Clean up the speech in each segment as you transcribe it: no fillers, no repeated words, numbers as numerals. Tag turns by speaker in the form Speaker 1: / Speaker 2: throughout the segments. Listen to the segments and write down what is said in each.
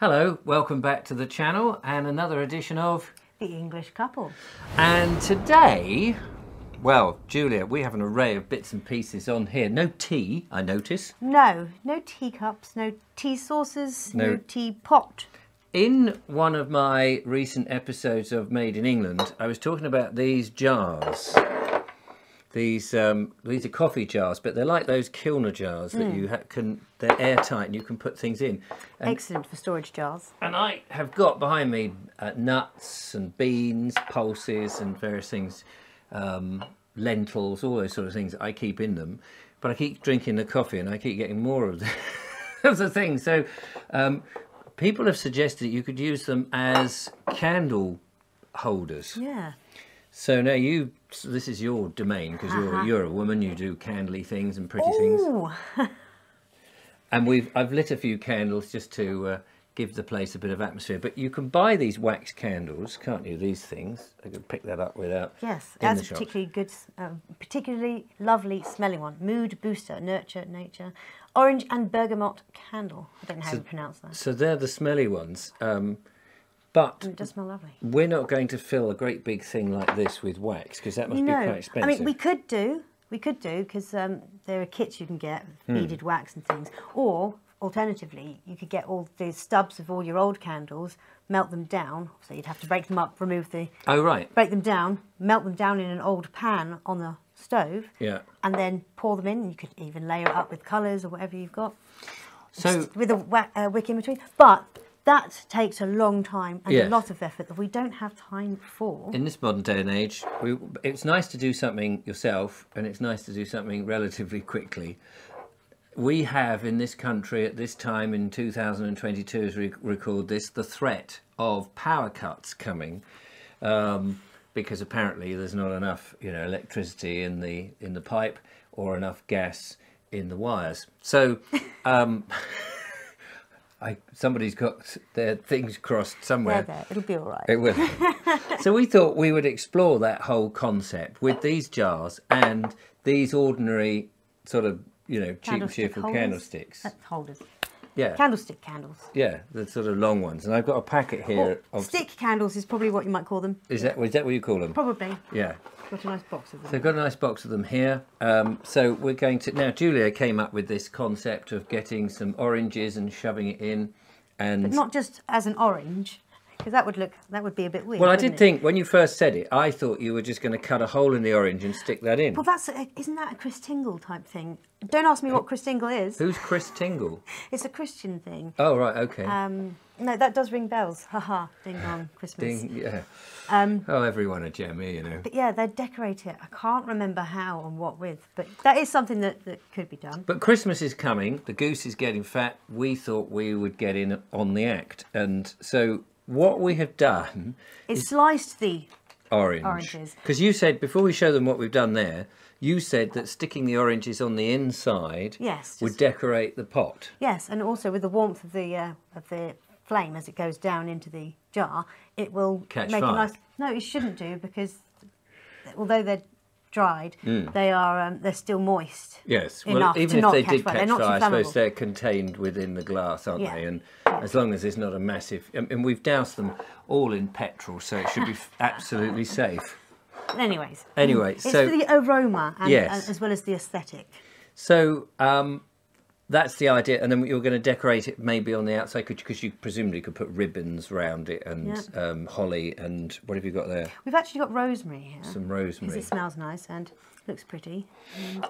Speaker 1: Hello, welcome back to the channel and another edition of
Speaker 2: The English Couple.
Speaker 1: And today, well, Julia, we have an array of bits and pieces on here. No tea, I notice.
Speaker 2: No teacups, no tea saucers, no teapot.
Speaker 1: In one of my recent episodes of Made in England, I was talking about these jars. These are coffee jars, but they're like those Kilner jars that you they're airtight and you can put things in. And,
Speaker 2: excellent for storage jars.
Speaker 1: And I have got behind me nuts and beans, pulses and various things, lentils, all those sort of things that I keep in them. But I keep drinking the coffee and I keep getting more of the things. So people have suggested you could use them as candle holders.
Speaker 2: Yeah.
Speaker 1: So now this is your domain because you're a woman. You do candly things and pretty things. And I've lit a few candles just to give the place a bit of atmosphere. But you can buy these wax candles, can't you? These things. I could pick that up without.
Speaker 2: Yes, that's a particularly good, particularly lovely smelling one. Mood booster, nurture, nature, orange and bergamot candle. I don't know how you pronounce that.
Speaker 1: So they're the smelly ones. But
Speaker 2: it does smell lovely.
Speaker 1: We're not going to fill a great big thing like this with wax because that must be quite expensive.
Speaker 2: I mean, we could do because there are kits you can get, beaded wax and things. Or alternatively, you could get all the stubs of all your old candles, melt them down. So you'd have to break them up, remove the.
Speaker 1: Oh right.
Speaker 2: Break them down, melt them down in an old pan on the stove.
Speaker 1: Yeah.
Speaker 2: And then pour them in. You could even layer it up with colours or whatever you've got.
Speaker 1: So
Speaker 2: just with a wick in between, but. That takes a long time and a lot of effort that we don't have time for. In
Speaker 1: this modern day and age, it's nice to do something yourself and it's nice to do something relatively quickly. We have in this country at this time in 2022, as we record this, the threat of power cuts coming because apparently there's not enough electricity in the pipe or enough gas in the wires. So somebody's got their things crossed somewhere.
Speaker 2: There. It'll be all right.
Speaker 1: It will. So we thought we would explore that whole concept with these jars and these ordinary sort of, cheap and cheerful candlesticks.
Speaker 2: Holders.
Speaker 1: Yeah.
Speaker 2: Candlestick candles.
Speaker 1: Yeah, the sort of long ones. And I've got a packet here of...
Speaker 2: Stick candles is probably what you might call them.
Speaker 1: Is that what you call them?
Speaker 2: Probably.
Speaker 1: Yeah.
Speaker 2: Got a nice box of them.
Speaker 1: So I've got a nice box of them here. So we're going to... Now, Julia came up with this concept of getting some oranges and shoving it in. But
Speaker 2: not just as an orange, because that would be a bit weird.
Speaker 1: Well, I did think, when you first said it, I thought you were just going to cut a hole in the orange and stick that in.
Speaker 2: Well, isn't that a Chris Tingle type thing? Don't ask me what Chris Tingle is.
Speaker 1: Who's Chris Tingle?
Speaker 2: It's a Christian thing.
Speaker 1: Oh, right, okay.
Speaker 2: No, that does ring bells. Ha-ha, ding dong, Christmas.
Speaker 1: Ding, yeah. Everyone a gem,
Speaker 2: But yeah, they decorate it. I can't remember how and what with, but that is something that could be done.
Speaker 1: But Christmas is coming. The goose is getting fat. We thought we would get in on the act. And so what we have done
Speaker 2: is sliced the
Speaker 1: oranges. Because you said, before we show them what we've done there, you said that sticking the oranges on the inside would decorate the pot.
Speaker 2: Yes, and also with the warmth of the flame as it goes down into the jar, it will
Speaker 1: catch
Speaker 2: make
Speaker 1: fire.
Speaker 2: a nice... No, it shouldn't do, because although they're dried, they're still moist.
Speaker 1: Yes, well, even if they did catch fire, I suppose they're contained within the glass, aren't they? And as long as there's not a massive... And we've doused them all in petrol, so it should be absolutely safe.
Speaker 2: Anyway,
Speaker 1: it's
Speaker 2: for the aroma and as well as the aesthetic.
Speaker 1: So that's the idea, and then you're going to decorate it maybe on the outside because you presumably could put ribbons around it and holly and what have you got there?
Speaker 2: We've actually got rosemary here.
Speaker 1: Some rosemary.
Speaker 2: Because it smells nice and looks pretty.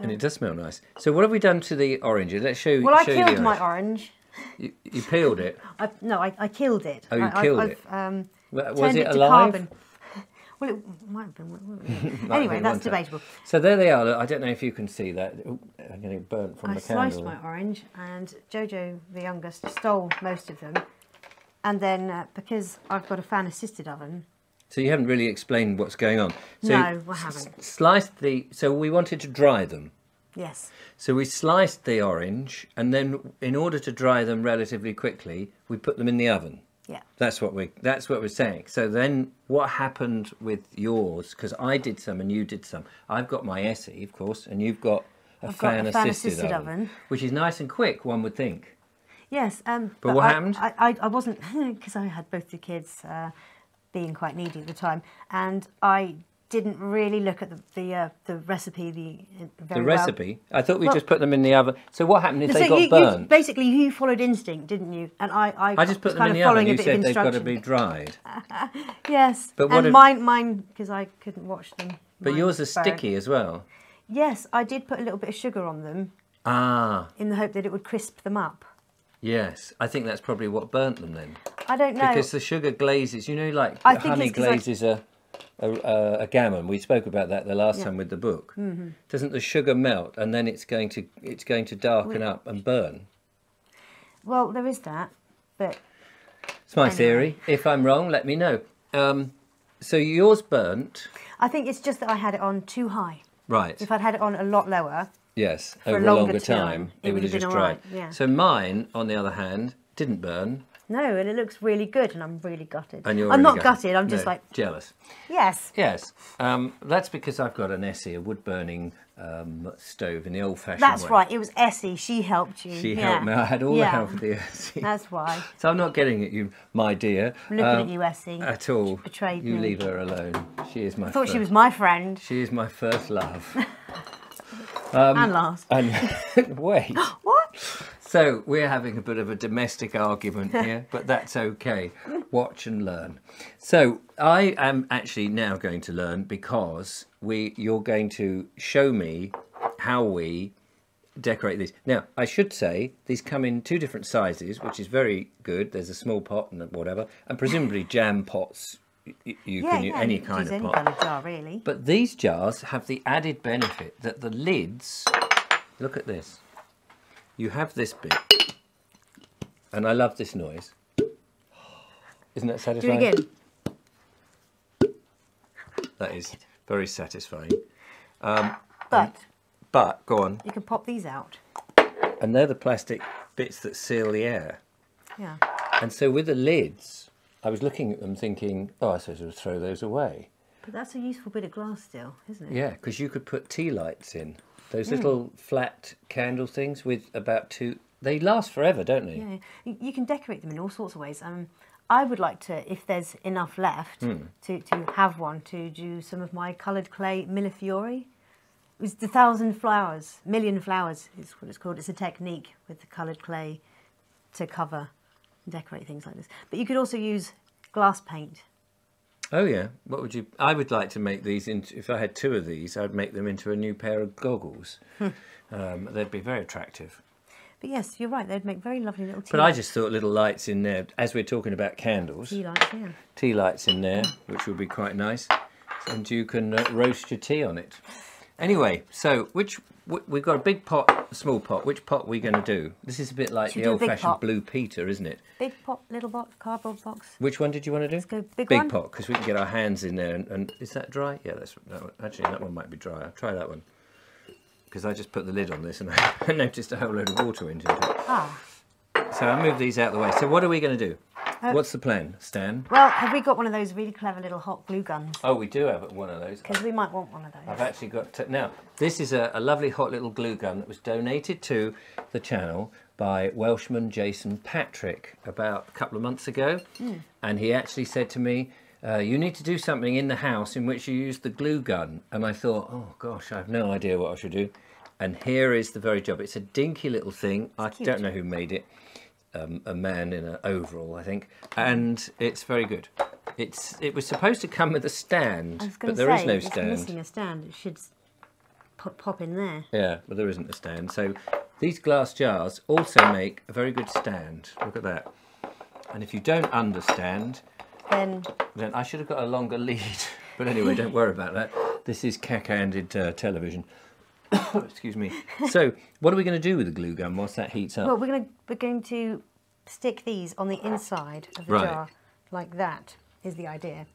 Speaker 1: And it does smell nice. So what have we done to the orange? Let's show you.
Speaker 2: Well, I killed my orange.
Speaker 1: You peeled it?
Speaker 2: I killed it.
Speaker 1: Oh, you killed it? Was it alive?
Speaker 2: Carbon. Well, it might have been. Anyway, that's debatable.
Speaker 1: So there they are. Look, I don't know if you can see that. I'm getting burnt from the candle.
Speaker 2: I sliced my orange, and Jojo, the youngest, stole most of them. And then, because I've got a fan-assisted oven...
Speaker 1: So you haven't really explained what's going on. So
Speaker 2: no, I haven't.
Speaker 1: So we wanted to dry them.
Speaker 2: Yes.
Speaker 1: So we sliced the orange, and then in order to dry them relatively quickly, we put them in the oven.
Speaker 2: Yeah.
Speaker 1: That's what we're saying. So then what happened with yours, because I did some and you did some. I've got my Essie, of course, and you've got a fan-assisted oven, which is nice and quick, one would think.
Speaker 2: Yes.
Speaker 1: But what happened?
Speaker 2: I wasn't, because I had both the kids being quite needy at the time, and I didn't really look at the recipe very
Speaker 1: The
Speaker 2: well.
Speaker 1: recipe? I thought we just put them in the oven. So what happened if they
Speaker 2: So
Speaker 1: got burnt?
Speaker 2: basically, you followed instinct, didn't you? And I
Speaker 1: just put
Speaker 2: was
Speaker 1: them
Speaker 2: kind
Speaker 1: in
Speaker 2: of
Speaker 1: the oven.
Speaker 2: following
Speaker 1: You
Speaker 2: a bit
Speaker 1: said
Speaker 2: of
Speaker 1: they've got to
Speaker 2: instruction.
Speaker 1: be dried.
Speaker 2: Yes.
Speaker 1: But what
Speaker 2: and
Speaker 1: if-
Speaker 2: mine, because I couldn't watch them.
Speaker 1: But
Speaker 2: mine
Speaker 1: yours are
Speaker 2: was burnt.
Speaker 1: sticky as well.
Speaker 2: Yes, I did put a little bit of sugar on them
Speaker 1: Ah,
Speaker 2: in the hope that it would crisp them up.
Speaker 1: yes. I think that's probably what burnt them then.
Speaker 2: I don't know.
Speaker 1: Because the sugar glazes, you know, like
Speaker 2: I think
Speaker 1: honey
Speaker 2: it's 'cause I-
Speaker 1: glazes a gammon. We spoke about that the last time with the book. Mm-hmm. Doesn't the sugar melt and then it's going to darken up and burn?
Speaker 2: Well, there is that, but
Speaker 1: It's my
Speaker 2: Anyway.
Speaker 1: theory. If I'm wrong, let me know. So yours burnt,
Speaker 2: I think it's just that I had it on too high.
Speaker 1: right?
Speaker 2: If I'd had it on a lot lower,
Speaker 1: Yes,
Speaker 2: for a
Speaker 1: over a
Speaker 2: longer
Speaker 1: longer
Speaker 2: time,
Speaker 1: time, it would have
Speaker 2: been
Speaker 1: just
Speaker 2: all
Speaker 1: dried.
Speaker 2: right, yeah.
Speaker 1: So mine, on the other hand, didn't burn,
Speaker 2: no, and it looks really good, and I'm really gutted.
Speaker 1: and you're
Speaker 2: I'm
Speaker 1: really
Speaker 2: not gutted. I'm just
Speaker 1: No,
Speaker 2: like,
Speaker 1: jealous.
Speaker 2: yes.
Speaker 1: Yes, that's because I've got an Essie, a wood-burning stove in the old-fashioned
Speaker 2: That's
Speaker 1: way.
Speaker 2: right. It was Essie. She helped you.
Speaker 1: She
Speaker 2: yeah.
Speaker 1: helped me. I had all the
Speaker 2: Yeah.
Speaker 1: help of the Essie.
Speaker 2: That's why.
Speaker 1: So I'm not getting at you, my dear.
Speaker 2: I'm looking at you, Essie.
Speaker 1: At all.
Speaker 2: She betrayed
Speaker 1: you
Speaker 2: me.
Speaker 1: leave her alone. She is my
Speaker 2: I thought
Speaker 1: first.
Speaker 2: she was my friend.
Speaker 1: She is my first love.
Speaker 2: And last.
Speaker 1: And wait.
Speaker 2: What?
Speaker 1: So we're having a bit of a domestic argument here, but that's okay. Watch and learn. So I am actually now going to learn because you're going to show me how we decorate these. Now, I should say these come in 2 different sizes, which is very good. There's a small pot and whatever, and presumably jam pots. You can use any kind
Speaker 2: use
Speaker 1: of
Speaker 2: any
Speaker 1: pot.
Speaker 2: kind of jar, really.
Speaker 1: But these jars have the added benefit that the lids, look at this, you have this bit, and I love this noise. Isn't that
Speaker 2: Do
Speaker 1: satisfying?
Speaker 2: it again.
Speaker 1: That is very satisfying.
Speaker 2: But
Speaker 1: But, go on,
Speaker 2: you can pop these out.
Speaker 1: and they're the plastic bits that seal the air.
Speaker 2: Yeah.
Speaker 1: And so with the lids, I was looking at them thinking, oh, I suppose I'll throw those away.
Speaker 2: But that's a useful bit of glass still, isn't it?
Speaker 1: Yeah, because you could put tea lights in. Those little flat candle things with about 2... They last forever, don't they?
Speaker 2: Yeah. You can decorate them in all sorts of ways. I would like to, if there's enough left, to have one to do some of my coloured clay millefiori. It was the 1,000 flowers, million flowers is what it's called. It's a technique with the coloured clay to cover and decorate things like this. But you could also use glass paint.
Speaker 1: Oh yeah, what would you? I would like to make these into. If I had 2 of these, I'd make them into a new pair of goggles. They'd be very attractive.
Speaker 2: But yes, you're right. They'd make very lovely little tea
Speaker 1: But I
Speaker 2: lights.
Speaker 1: just thought little lights in there, as we're talking about candles,
Speaker 2: Tea lights, yeah.
Speaker 1: tea lights in there, which would be quite nice, and you can roast your tea on it. Anyway, so we've got a big pot, a small pot. Which pot are we going to do? This is a bit like
Speaker 2: Should
Speaker 1: the
Speaker 2: we do a big
Speaker 1: old-fashioned
Speaker 2: pot?
Speaker 1: Blue Peter, isn't it?
Speaker 2: Big pot, little box, cardboard box.
Speaker 1: Which one did you want to do?
Speaker 2: Let's go big
Speaker 1: Big
Speaker 2: one.
Speaker 1: pot, because we can get our hands in there. And is that dry? Yeah, that's that one. Actually, that one might be dry. I'll try that one. Because I just put the lid on this and I noticed a whole load of water into it.
Speaker 2: Ah.
Speaker 1: So I'll move these out of the way. So what are we going to do? What's the plan, Stan?
Speaker 2: Well, have we got one of those really clever little hot glue guns?
Speaker 1: Oh, we do have one of those.
Speaker 2: Because we might want one of those.
Speaker 1: I've actually got... Now, this is a lovely hot little glue gun that was donated to the channel by Welshman Jason Patrick about a couple of months ago. And he actually said to me, you need to do something in the house in which you use the glue gun. And I thought, oh gosh, I have no idea what I should do. And here is the very job. It's a dinky little thing. I
Speaker 2: cute.
Speaker 1: don't know who made it. A man in an overall, I think. And it's very good. It was supposed to come with a stand,
Speaker 2: I was
Speaker 1: but
Speaker 2: going to
Speaker 1: there
Speaker 2: say,
Speaker 1: is no
Speaker 2: it's
Speaker 1: stand.
Speaker 2: missing a stand. It should pop in there.
Speaker 1: Yeah, but there isn't a stand. So these glass jars also make a very good stand. Look at that. And if you don't understand,
Speaker 2: Then
Speaker 1: then I should have got a longer lead. But anyway, don't worry about that. This is cack-handed television. Excuse me. So, what are we going to do with the glue gun whilst that heats up?
Speaker 2: well, we're going to stick these on the inside of the
Speaker 1: Right.
Speaker 2: jar like that. Is the idea.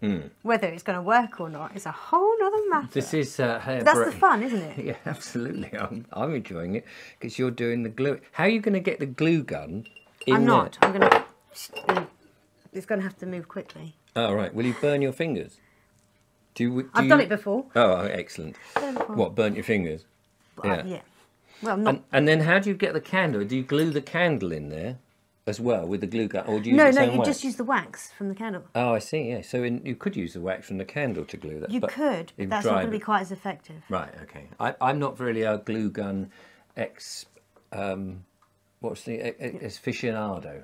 Speaker 2: Whether it's going to work or not is a whole other matter.
Speaker 1: This is
Speaker 2: That's the fun, isn't it?
Speaker 1: Yeah, absolutely. I'm enjoying it because you're doing the glue. How are you going to get the glue gun in
Speaker 2: I'm not.
Speaker 1: there?
Speaker 2: I'm going to. It's going to have to move quickly.
Speaker 1: Oh, right. Will you burn your fingers?
Speaker 2: I've done it before.
Speaker 1: Oh, excellent.
Speaker 2: Done it before.
Speaker 1: What, burnt your fingers?
Speaker 2: Yeah. Well, not.
Speaker 1: And then how do you get the candle? Do you glue the candle in there? as well with the glue gun, or do you
Speaker 2: No,
Speaker 1: use
Speaker 2: no,
Speaker 1: its own
Speaker 2: you
Speaker 1: wax?
Speaker 2: just use the wax from the candle.
Speaker 1: Oh, I see. Yeah, so you could use the wax from the candle to glue that.
Speaker 2: You could, but that's not going to be quite as effective.
Speaker 1: Right. Okay. I'm not really a glue gun what's the aficionado?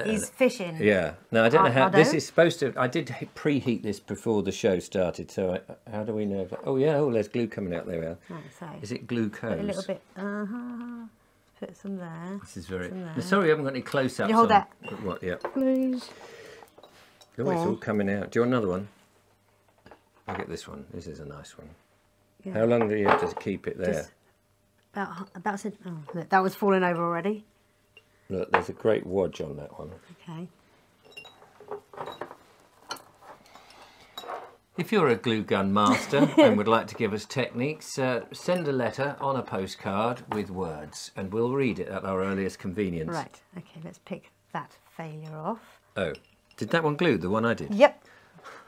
Speaker 2: He's fishing.
Speaker 1: Yeah. No, I don't know how. This is supposed to. I did preheat this before the show started. So how do we know? Oh yeah. Oh, there's glue coming out there.
Speaker 2: Right, so
Speaker 1: is it glucose?
Speaker 2: put a little bit. Put some there.
Speaker 1: This is very. Sorry, we haven't got any close-ups.
Speaker 2: You hold that.
Speaker 1: What? Yeah.
Speaker 2: Please.
Speaker 1: Oh, it's all coming out. Do you want another one? I'll get this one. This is a nice one. Yeah. How long do you have to keep it there?
Speaker 2: Just about. Oh, look, that was falling over already.
Speaker 1: Look, there's a great wodge on that one.
Speaker 2: Okay.
Speaker 1: If you're a glue gun master and would like to give us techniques, send a letter on a postcard with words and we'll read it at our earliest convenience.
Speaker 2: Right, okay, let's pick that failure off.
Speaker 1: Oh, did that one glue, the one I did?
Speaker 2: Yep.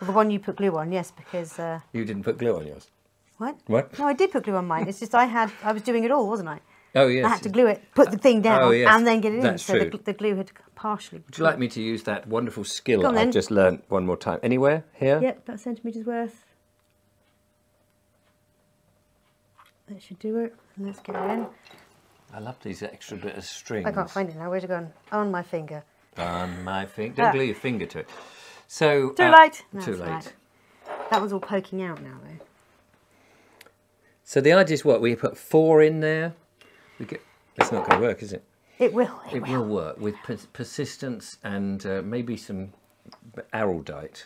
Speaker 2: Well, the one you put glue on, yes, because...
Speaker 1: You didn't put glue on yours?
Speaker 2: What?
Speaker 1: What?
Speaker 2: No, I did put glue on mine. It's just I was doing it all, wasn't I?
Speaker 1: Oh, yes.
Speaker 2: I had to glue it, put the thing down and then get it in.
Speaker 1: That's
Speaker 2: so
Speaker 1: true.
Speaker 2: the glue had partially...
Speaker 1: Would you like me to use that wonderful skill I've just learnt one more time? Anywhere? Here?
Speaker 2: Yep, about a centimetre's worth. That should do it. Let's get it in.
Speaker 1: I love these extra bit of strings.
Speaker 2: I can't find it now. Where's it gone? On my finger.
Speaker 1: On my finger. Don't glue your finger to it. So
Speaker 2: too late. No,
Speaker 1: too late.
Speaker 2: Right. That was all poking out now, though.
Speaker 1: So the idea is what? We put 4 in there. It's not going to work, is it?
Speaker 2: It will.
Speaker 1: It will work with persistence and maybe some araldite.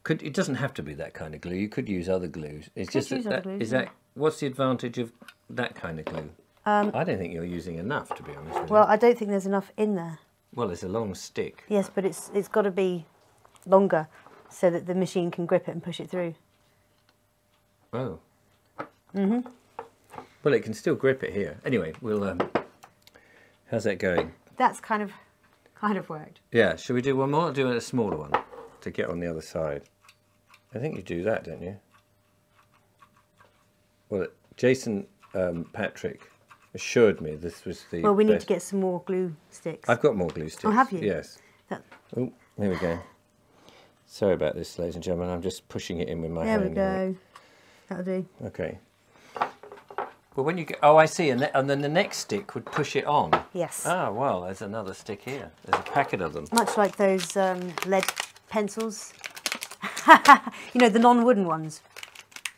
Speaker 1: It doesn't have to be that kind of glue. You could use other glues. It's just that. What's the advantage of that kind of glue? I don't think you're using enough, to be honest with you.
Speaker 2: Well, I don't think there's enough in there.
Speaker 1: Well, there's a long stick.
Speaker 2: Yes, but it's got to be longer so that the machine can grip it and push it through.
Speaker 1: Oh. Mhm. Well, it can still grip it here. Anyway, we'll. How's that going?
Speaker 2: That's kind of worked.
Speaker 1: Yeah. Should we do one more? Or do a smaller one to get on the other side. I think you do that, don't you? Well, Jason Patrick assured me this was the.
Speaker 2: Well, we need to get some more glue sticks.
Speaker 1: I've got more glue sticks.
Speaker 2: Oh, have you?
Speaker 1: Yes. Oh, there we go. Sorry about this, ladies and gentlemen. I'm just pushing it in with my hand.
Speaker 2: There we go. That'll do.
Speaker 1: Okay. Well, when you get... Oh, I see. And then the next stick would push it on.
Speaker 2: Yes.
Speaker 1: Oh, well, there's another stick here. There's a packet of them.
Speaker 2: Much like those lead pencils. You know, the non-wooden ones.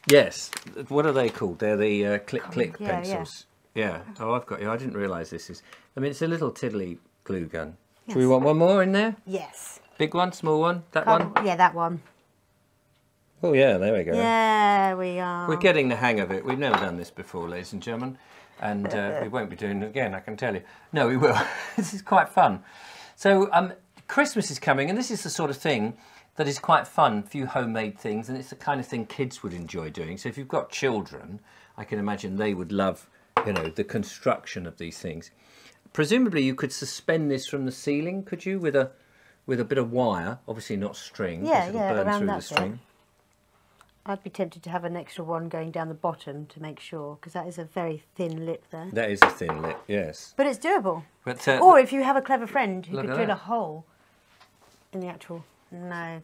Speaker 1: Yes. What are they called? They're the click-click pencils.
Speaker 2: Yeah.
Speaker 1: Oh, I've got you. I didn't realise this is... I mean, it's a little tiddly glue gun. Yes. Do we want one more in there?
Speaker 2: Yes.
Speaker 1: Big one, small one? That one?
Speaker 2: Yeah, that one.
Speaker 1: Oh, yeah, there we go.
Speaker 2: Yeah, we are.
Speaker 1: We're getting the hang of it. We've never done this before, ladies and gentlemen. And we won't be doing it again, I can tell you. No, we will. This is quite fun. So Christmas is coming, and this is the sort of thing that is quite fun, a few homemade things, and it's the kind of thing kids would enjoy doing. So if you've got children, I can imagine they would love, you know, the construction of these things. Presumably you could suspend this from the ceiling, could you, with a bit of wire, obviously not string,
Speaker 2: yeah,
Speaker 1: it'll burn
Speaker 2: around
Speaker 1: through
Speaker 2: that
Speaker 1: the string.
Speaker 2: bit. I'd be tempted to have an extra one going down the bottom to make sure, because that is a very thin lip there.
Speaker 1: That is a thin lip, yes.
Speaker 2: But it's doable.
Speaker 1: But,
Speaker 2: or if you have a clever friend who could drill a hole in the actual... No.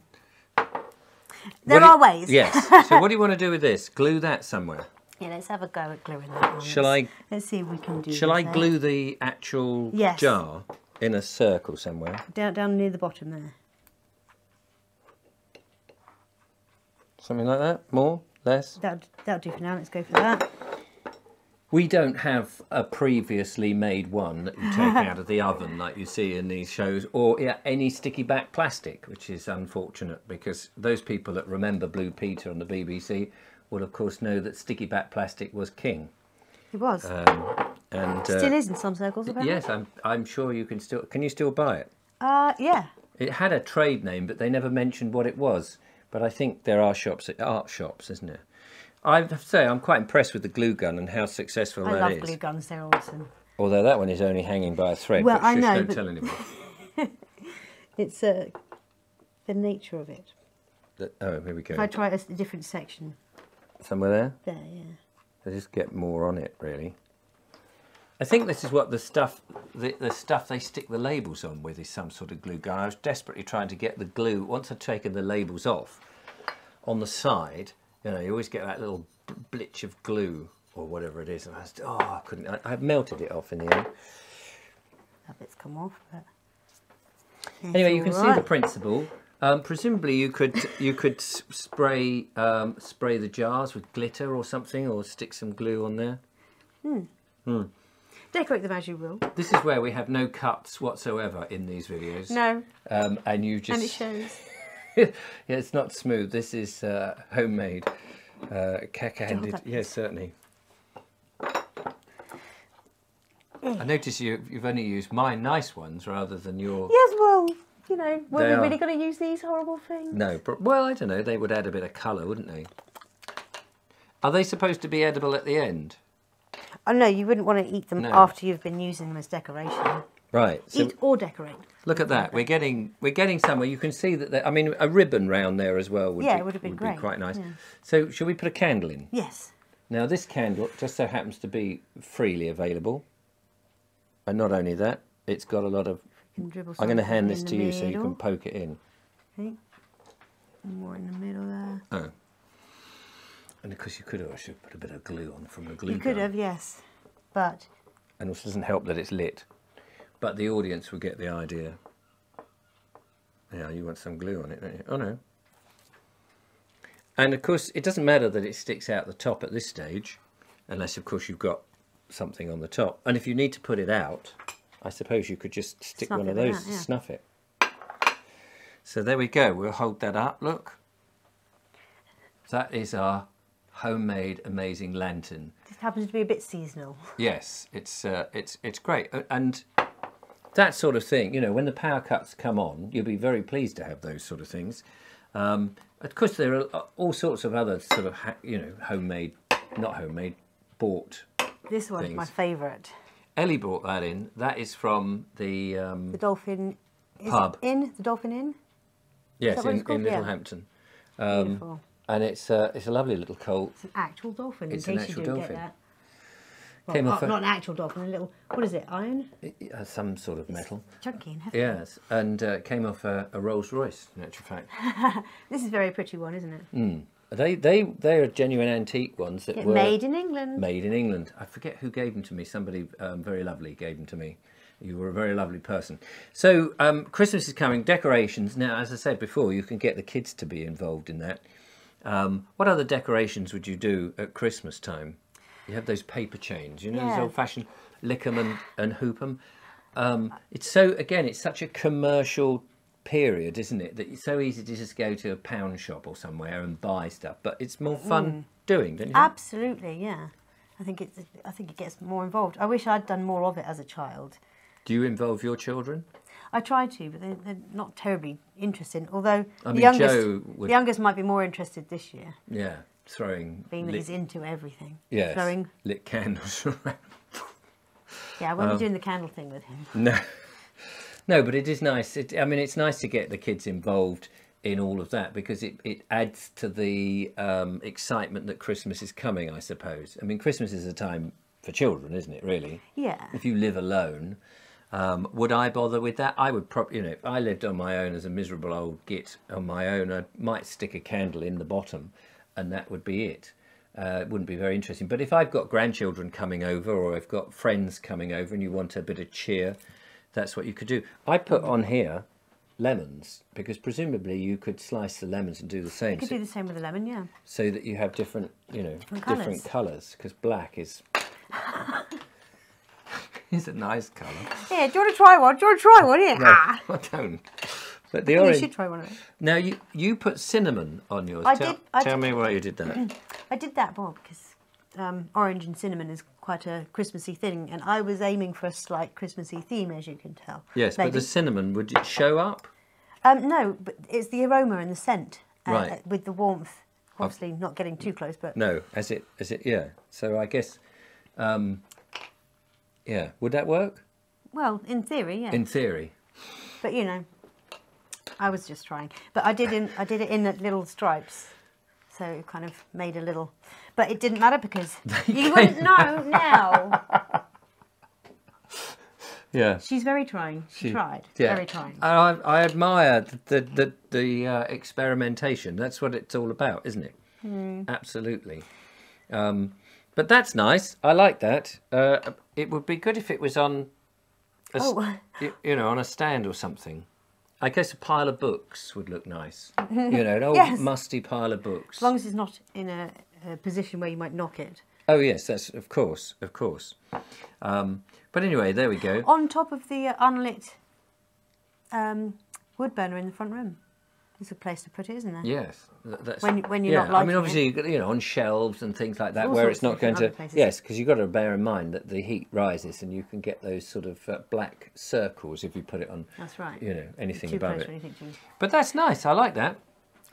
Speaker 2: There are ways.
Speaker 1: Yes. So what do you want to do with this? Glue that somewhere?
Speaker 2: Yeah, let's have a go at gluing that one. Let's see if we can do
Speaker 1: Shall I glue the actual jar in a circle somewhere?
Speaker 2: Down near the bottom there.
Speaker 1: Something like that? More? Less?
Speaker 2: That'll do for now. Let's go for that.
Speaker 1: We don't have a previously made one that you take out of the oven like you see in these shows, or any sticky back plastic, which is unfortunate because those people that remember Blue Peter on the BBC will of course know that sticky back plastic was king.
Speaker 2: It was.
Speaker 1: And
Speaker 2: still is in some circles, apparently.
Speaker 1: Yes, I'm sure you can still... Can you still buy it?
Speaker 2: Yeah.
Speaker 1: It had a trade name, but they never mentioned what it was. But I think there are shops, art shops, isn't it? I have to say, I'm quite impressed with the glue gun and how successful that is.
Speaker 2: I love glue guns, they're awesome.
Speaker 1: Although that one is only hanging by a thread,
Speaker 2: well,
Speaker 1: but
Speaker 2: I know,
Speaker 1: don't tell anyone.
Speaker 2: It's the nature of it.
Speaker 1: Oh, here we go.
Speaker 2: If I try a different section.
Speaker 1: Somewhere there?
Speaker 2: There, yeah.
Speaker 1: I just get more on it, really. I think this is what the stuff they stick the labels on with is some sort of glue gun. I was desperately trying to get the glue, once I'd taken the labels off, on the side, you know, you always get that little blitch of glue or whatever it is. And I couldn't, I melted it off in the end.
Speaker 2: That bit's come off, but...
Speaker 1: Anyway, you can see the principle. Presumably you could spray the jars with glitter or something, or stick some glue on there.
Speaker 2: Decorate them as you will.
Speaker 1: This is where we have no cuts whatsoever in these videos.
Speaker 2: No.
Speaker 1: And you just...
Speaker 2: And it shows.
Speaker 1: Yeah, it's not smooth. This is homemade, cack-handed. Yes, certainly. I notice you've only used my nice ones rather than your...
Speaker 2: Yes, well, you know, were we really going to use these horrible things?
Speaker 1: No, but, well, I don't know. They would add a bit of colour, wouldn't they? Are they supposed to be edible at the end?
Speaker 2: Oh, no, you wouldn't want to eat them after you've been using them as decoration.
Speaker 1: Right. So
Speaker 2: eat or decorate.
Speaker 1: Look at that. We're getting somewhere. You can see that. I mean, a ribbon round there as well would
Speaker 2: would have been
Speaker 1: be
Speaker 2: great.
Speaker 1: Quite nice.
Speaker 2: Yeah.
Speaker 1: So, shall we put a candle in?
Speaker 2: Yes.
Speaker 1: Now, this candle just so happens to be freely available. And not only that, it's got a lot of... I'm going to hand this to you so you can poke it in.
Speaker 2: Okay. More in the middle there.
Speaker 1: Oh. And of course you could have actually put a bit of glue on from a glue gun.
Speaker 2: You could have, yes. But...
Speaker 1: And also doesn't help that it's lit. But the audience will get the idea. Yeah, you want some glue on it, don't you? Oh, no. And of course, it doesn't matter that it sticks out the top at this stage, unless, of course, you've got something on the top. And if you need to put it out, I suppose you could just stick one of those to snuff it. So there we go. We'll hold that up. Look. That is our homemade amazing lantern.
Speaker 2: This happens to be a bit seasonal.
Speaker 1: Yes, it's great. And that sort of thing, you know, when the power cuts come on, you'll be very pleased to have those sort of things. Of course, there are all sorts of other sort of, homemade, not homemade, bought
Speaker 2: This one's my favourite.
Speaker 1: Ellie brought that in. That is from the
Speaker 2: Dolphin
Speaker 1: pub.
Speaker 2: Inn. The Dolphin Inn.
Speaker 1: Yes, in Littlehampton.
Speaker 2: Beautiful.
Speaker 1: And it's a lovely little coal.
Speaker 2: It's an actual dolphin.
Speaker 1: It's
Speaker 2: in
Speaker 1: an
Speaker 2: case
Speaker 1: actual
Speaker 2: you didn't
Speaker 1: dolphin.
Speaker 2: get that. Well, not an actual dolphin. A little. What is it? Iron.
Speaker 1: Some sort of metal.
Speaker 2: Chunky and heavy.
Speaker 1: Yes, and came off a Rolls Royce, in actual fact.
Speaker 2: This is a very pretty one, isn't it?
Speaker 1: Mm. They are genuine antique ones that were
Speaker 2: made in England.
Speaker 1: Made in England. I forget who gave them to me. Somebody very lovely gave them to me. You were a very lovely person. So Christmas is coming. Decorations. Now, as I said before, you can get the kids to be involved in that. What other decorations would you do at Christmas time? You have those paper chains, you know, those old-fashioned lick 'em and hoop 'em. It's such a commercial period, isn't it, that it's so easy to just go to a pound shop or somewhere and buy stuff, but it's more fun doing, don't you think?
Speaker 2: Absolutely, yeah. I think it gets more involved. I wish I'd done more of it as a child.
Speaker 1: Do you involve your children?
Speaker 2: I try to, but they're not terribly interested. Although the youngest might be more interested this year.
Speaker 1: Yeah, throwing.
Speaker 2: Being that he's into everything.
Speaker 1: Yes.
Speaker 2: Throwing
Speaker 1: lit candles around.
Speaker 2: Yeah, I won't be doing the candle thing with him.
Speaker 1: No, but it is nice. It's nice to get the kids involved in all of that because it adds to the excitement that Christmas is coming, I suppose. I mean, Christmas is a time for children, isn't it, really?
Speaker 2: Yeah.
Speaker 1: If you live alone, would I bother with that? I would probably, if I lived on my own as a miserable old git on my own, I might stick a candle in the bottom and that would be it. It wouldn't be very interesting. But if I've got grandchildren coming over or I've got friends coming over and you want a bit of cheer, that's what you could do. I put on here lemons because presumably you could slice the lemons and do the same.
Speaker 2: You could do the same with the lemon, yeah.
Speaker 1: So that you have different colours because black is... It's a nice colour.
Speaker 2: Yeah, do you want to try one? Yeah.
Speaker 1: No, I don't. But the orange...
Speaker 2: You should try one of it.
Speaker 1: Now, you put cinnamon on yours. Tell me why you did that.
Speaker 2: I did that, because orange and cinnamon is quite a Christmassy thing, and I was aiming for a slight Christmassy theme, as you can tell.
Speaker 1: Yes, maybe. But the cinnamon, would it show up?
Speaker 2: No, but it's the aroma and the scent.
Speaker 1: Right.
Speaker 2: With the warmth. Obviously, not getting too close, but...
Speaker 1: No, yeah. So I guess... yeah, would that work?
Speaker 2: Well, in theory, yeah.
Speaker 1: In theory.
Speaker 2: But I was just trying. But I did it in little stripes, so it kind of made a little. But it didn't matter because you wouldn't know now.
Speaker 1: Yeah.
Speaker 2: She's very trying. She tried.
Speaker 1: Yeah.
Speaker 2: Very trying.
Speaker 1: I admire the experimentation. That's what it's all about, isn't it? Absolutely. But that's nice. I like that. It would be good if it was on, on a stand or something. I guess a pile of books would look nice. An old musty pile of books.
Speaker 2: As long as it's not in a position where you might knock it.
Speaker 1: Oh yes, that's of course. But anyway, there we go.
Speaker 2: On top of the unlit wood burner in the front room. There's a place to put it, isn't there?
Speaker 1: Yes. That's,
Speaker 2: when you're not liking
Speaker 1: I mean, obviously, on shelves and things like that, where it's not going to... Yes, because you've got to bear in mind that the heat rises and you can get those sort of black circles if you put it on...
Speaker 2: That's right.
Speaker 1: Anything
Speaker 2: too
Speaker 1: above
Speaker 2: close
Speaker 1: it.
Speaker 2: or anything too.
Speaker 1: But that's nice. I like that.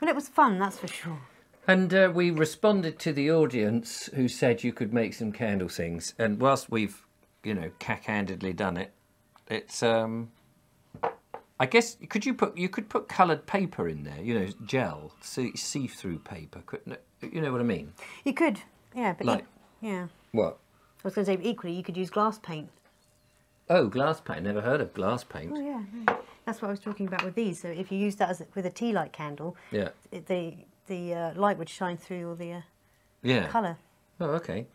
Speaker 2: Well, it was fun, that's for sure.
Speaker 1: And we responded to the audience who said you could make some candle things. And whilst we've, cack-handedly done it, it's... I guess you could put coloured paper in there, gel, see-through paper. You know what I mean?
Speaker 2: You could, yeah, but yeah.
Speaker 1: What?
Speaker 2: I was going to say, equally, you could use glass paint.
Speaker 1: Oh, glass paint. Never heard of glass paint.
Speaker 2: Oh yeah, no. That's what I was talking about with these. So if you use that with a tea light candle, the light would shine through all the colour.
Speaker 1: Oh, okay.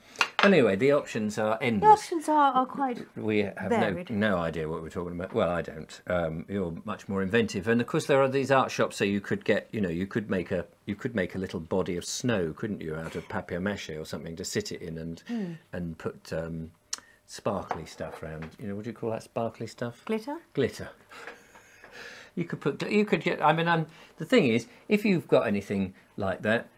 Speaker 1: Anyway, the options are endless.
Speaker 2: The options are quite
Speaker 1: We have
Speaker 2: varied.
Speaker 1: no idea what we're talking about. Well, I don't. You're much more inventive, and of course there are these art shops. So you could get, you could make a little body of snow, couldn't you, out of papier-mâché or something to sit it in, and put sparkly stuff around. What do you call that sparkly stuff?
Speaker 2: Glitter.
Speaker 1: Glitter. You could get. I mean, the thing is, if you've got anything like that,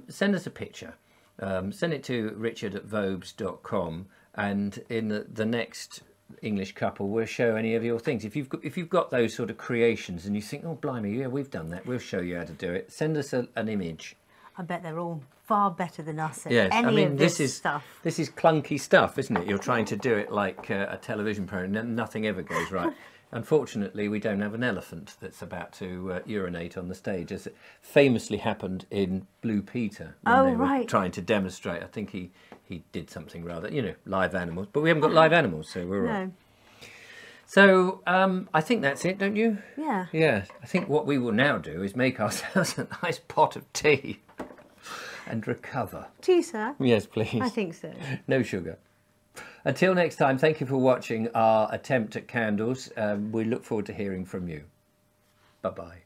Speaker 1: send us a picture. Send it to richard@vobes.com, and in the next English couple we'll show any of your things. If you've got those sort of creations and you think, oh blimey, yeah, we've done that, we'll show you how to do it. Send us an image.
Speaker 2: I bet they're all far better than us at
Speaker 1: this
Speaker 2: stuff.
Speaker 1: This is clunky stuff, isn't it? You're trying to do it like a television program, and nothing ever goes right. Unfortunately, we don't have an elephant that's about to urinate on the stage, as it famously happened in Blue Peter when they were trying to demonstrate. I think he did something rather, live animals. But we haven't got live animals, so we're all right. So I think that's it, don't you?
Speaker 2: Yeah.
Speaker 1: Yeah. I think what we will now do is make ourselves a nice pot of tea and recover.
Speaker 2: Tea, sir?
Speaker 1: Yes, please.
Speaker 2: I think so.
Speaker 1: No sugar. Until next time, thank you for watching our attempt at candles. We look forward to hearing from you. Bye-bye.